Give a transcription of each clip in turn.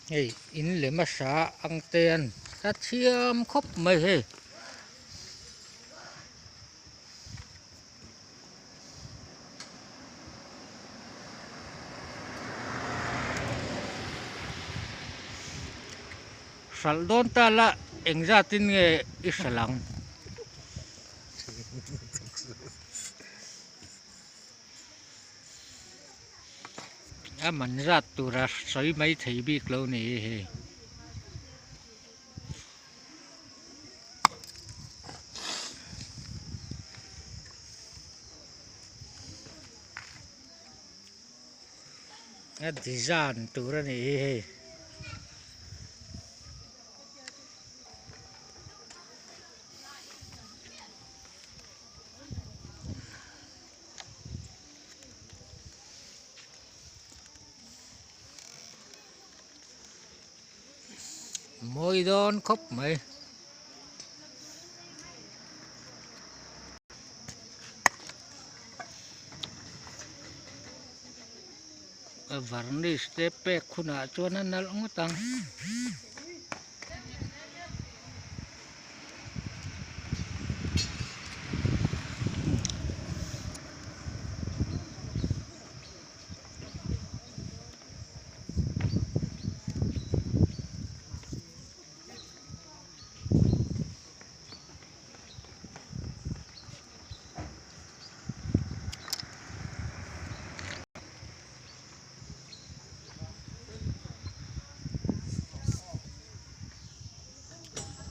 Hey, in le masa ang ten ta thiam khop mai he. Sal don ta la eng za tin nge isalang. A man za tu ra soi mai thei bi klo ni he. A design tu ra ni he. Môi don khóc mày varnish te pe khuna chuan an al ngotang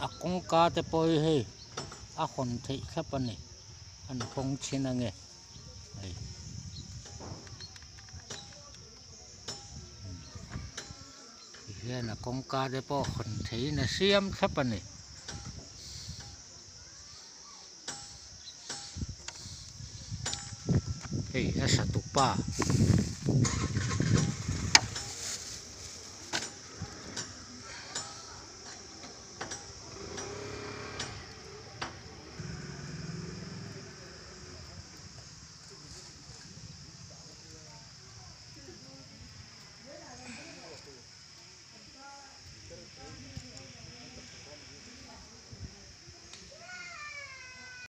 akong ka te poi he a hon thei khlapani an hong china nge ai hian akong ka te po hon thei na siam khlapani hey asa tu pa